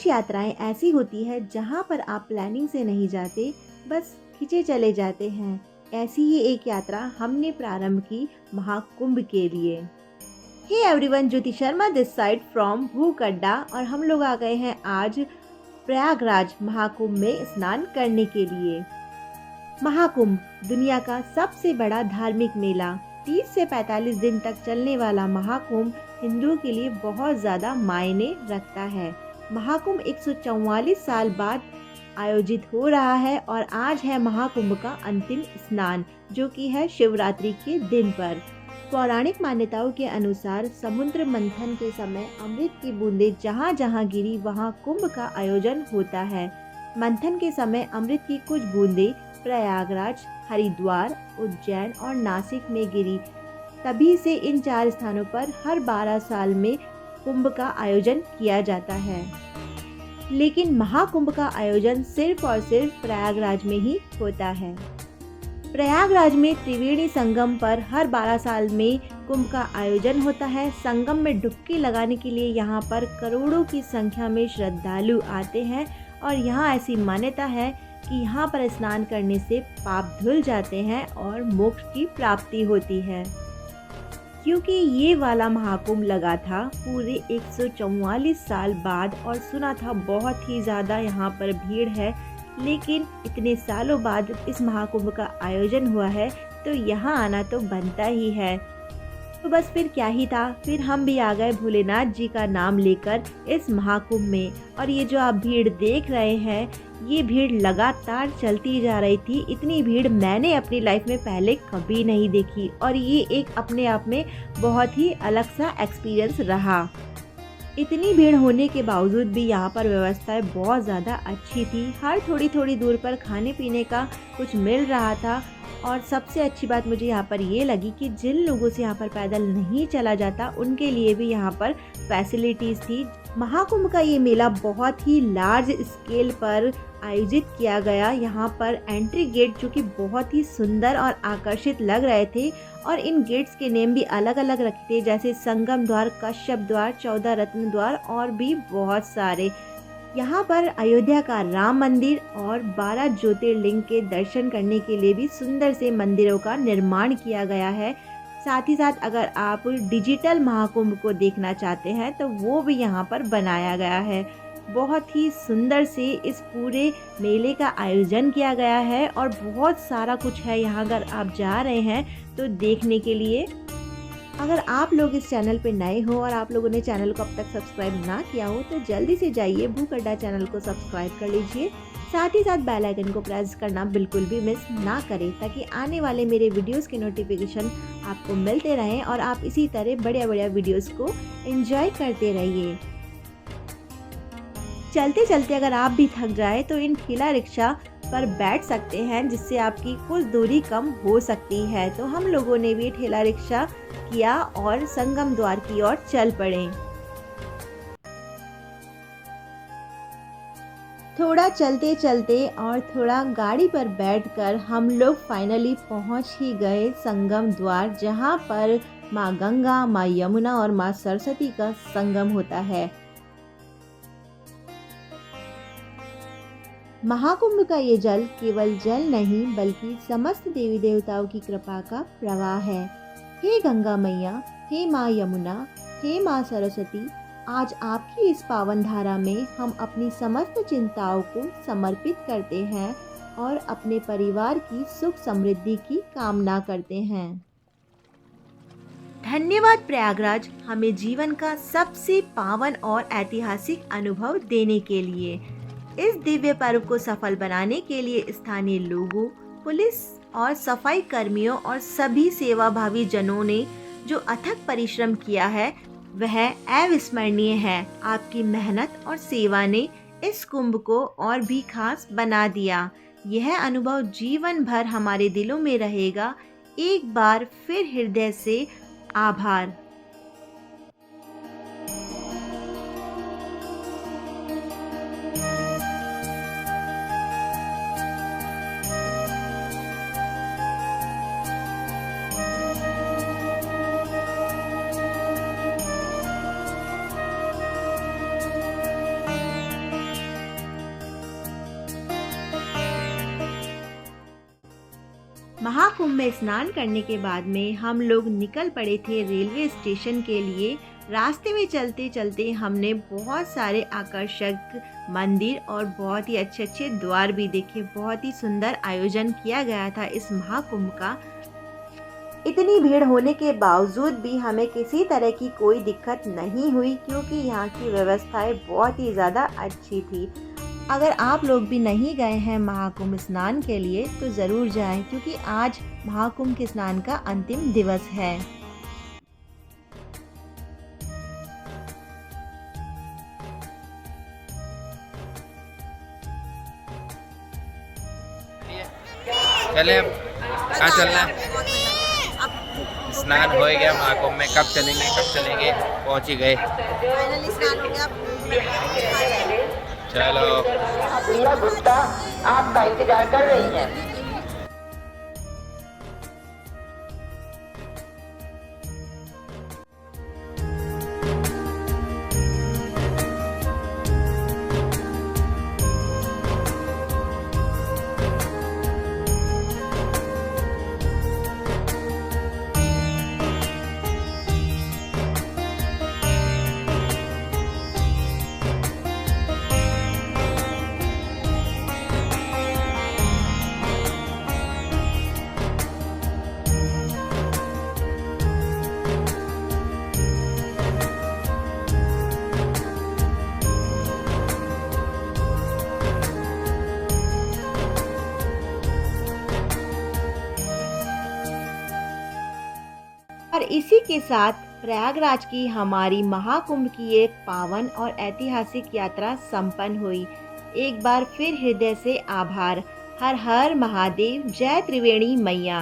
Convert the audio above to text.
कुछ यात्राएं ऐसी होती है जहां पर आप प्लानिंग से नहीं जाते, बस खिंचे चले जाते हैं। ऐसी ही एक यात्रा हमने प्रारंभ की महाकुंभ के लिए। Hey everyone, Jyoti Sharma this side from Bhukadda, और हम लोग आ गए हैं आज प्रयागराज महाकुंभ में स्नान करने के लिए। महाकुंभ दुनिया का सबसे बड़ा धार्मिक मेला, 30 से 45 दिन तक चलने वाला महाकुंभ हिंदुओं के लिए बहुत ज़्यादा मायने रखता है। महाकुंभ 144 साल बाद आयोजित हो रहा है और आज है महाकुंभ का अंतिम स्नान, जो कि है शिवरात्रि के दिन पर। पौराणिक मान्यताओं के अनुसार समुद्र मंथन के समय अमृत की बूंदें जहाँ जहाँ गिरी वहाँ कुंभ का आयोजन होता है। मंथन के समय अमृत की कुछ बूंदें प्रयागराज, हरिद्वार, उज्जैन और नासिक में गिरी। तभी से इन 4 स्थानों पर हर 12 साल में कुंभ का आयोजन किया जाता है। लेकिन महाकुंभ का आयोजन सिर्फ और सिर्फ प्रयागराज में ही होता है। प्रयागराज में त्रिवेणी संगम पर हर 12 साल में कुंभ का आयोजन होता है। संगम में डुबकी लगाने के लिए यहाँ पर करोड़ों की संख्या में श्रद्धालु आते हैं और यहाँ ऐसी मान्यता है कि यहाँ पर स्नान करने से पाप धुल जाते हैं और मोक्ष की प्राप्ति होती है। क्योंकि ये वाला महाकुंभ लगा था पूरे 144 साल बाद और सुना था बहुत ही ज़्यादा यहाँ पर भीड़ है, लेकिन इतने सालों बाद इस महाकुंभ का आयोजन हुआ है तो यहाँ आना तो बनता ही है। तो बस फिर क्या ही था, फिर हम भी आ गए भोलेनाथ जी का नाम लेकर इस महाकुंभ में। और ये जो आप भीड़ देख रहे हैं, ये भीड़ लगातार चलती जा रही थी। इतनी भीड़ मैंने अपनी लाइफ में पहले कभी नहीं देखी और ये एक अपने आप में बहुत ही अलग सा एक्सपीरियंस रहा। इतनी भीड़ होने के बावजूद भी यहाँ पर व्यवस्थाएं बहुत ज़्यादा अच्छी थी। हर थोड़ी थोड़ी दूर पर खाने पीने का कुछ मिल रहा था और सबसे अच्छी बात मुझे यहाँ पर ये लगी कि जिन लोगों से यहाँ पर पैदल नहीं चला जाता उनके लिए भी यहाँ पर फैसिलिटीज़ थी। महाकुंभ का ये मेला बहुत ही लार्ज स्केल पर आयोजित किया गया। यहाँ पर एंट्री गेट जो कि बहुत ही सुंदर और आकर्षित लग रहे थे और इन गेट्स के नेम भी अलग अलग रखे थे, जैसे संगम द्वार, कश्यप द्वार, 14 रत्न द्वार और भी बहुत सारे। यहाँ पर अयोध्या का राम मंदिर और 12 ज्योतिर्लिंग के दर्शन करने के लिए भी सुंदर से मंदिरों का निर्माण किया गया है। साथ ही साथ अगर आप डिजिटल महाकुंभ को देखना चाहते हैं तो वो भी यहाँ पर बनाया गया है। बहुत ही सुंदर से इस पूरे मेले का आयोजन किया गया है और बहुत सारा कुछ है यहाँ अगर आप जा रहे हैं तो देखने के लिए। अगर आप लोग इस चैनल पे नए हो और आप लोगों ने चैनल को अब तक सब्सक्राइब ना किया हो तो जल्दी से जाइए भूकड्डा चैनल को सब्सक्राइब कर लीजिए। साथ ही साथ बेल आइकन को प्रेस करना बिल्कुल भी मिस ना करें ताकि आने वाले मेरे वीडियोस के नोटिफिकेशन आपको मिलते रहें और आप इसी तरह बढ़िया बढ़िया वीडियोस को एंजॉय करते रहिए। चलते चलते अगर आप भी थक जाए तो इन ठेला रिक्शा पर बैठ सकते हैं, जिससे आपकी कुछ दूरी कम हो सकती है। तो हम लोगों ने भी ठेला रिक्शा किया और संगम द्वार की ओर चल पड़े। थोड़ा चलते चलते और थोड़ा गाड़ी पर बैठकर हम लोग फाइनली पहुंच ही गए संगम द्वार, जहां पर माँ गंगा, माँ यमुना और माँ सरस्वती का संगम होता है। महाकुंभ का ये जल केवल जल नहीं बल्कि समस्त देवी देवताओं की कृपा का प्रवाह है। हे गंगा मैया, हे माँ यमुना, हे माँ सरस्वती, आज आपकी इस पावन धारा में हम अपनी समस्त चिंताओं को समर्पित करते हैं और अपने परिवार की सुख समृद्धि की कामना करते हैं। धन्यवाद प्रयागराज, हमें जीवन का सबसे पावन और ऐतिहासिक अनुभव देने के लिए। इस दिव्य पर्व को सफल बनाने के लिए स्थानीय लोगों, पुलिस और सफाई कर्मियों और सभी सेवाभावी जनों ने जो अथक परिश्रम किया है वह अविस्मरणीय है। आपकी मेहनत और सेवा ने इस कुंभ को और भी खास बना दिया। यह अनुभव जीवन भर हमारे दिलों में रहेगा। एक बार फिर हृदय से आभार। महाकुंभ में स्नान करने के बाद में हम लोग निकल पड़े थे रेलवे स्टेशन के लिए। रास्ते में चलते चलते हमने बहुत सारे आकर्षक मंदिर और बहुत ही अच्छे अच्छे द्वार भी देखे। बहुत ही सुंदर आयोजन किया गया था इस महाकुंभ का। इतनी भीड़ होने के बावजूद भी हमें किसी तरह की कोई दिक्कत नहीं हुई, क्योंकि यहाँ की व्यवस्थाएं बहुत ही ज़्यादा अच्छी थी। अगर आप लोग भी नहीं गए हैं महाकुंभ स्नान के लिए तो ज़रूर जाएं, क्योंकि आज महाकुंभ के स्नान का अंतिम दिवस है। चले अब कहाँ चलना है? स्नान हो गया महाकुंभ में, कब चलेंगे? पहुँच ही गए। फाइनली स्नान हो गया। चलो। प्रिया गुप्ता आपका इंतजार कर रही हैं। और इसी के साथ प्रयागराज की हमारी महाकुंभ की एक पावन और ऐतिहासिक यात्रा संपन्न हुई। एक बार फिर हृदय से आभार। हर हर महादेव। जय त्रिवेणी मैया।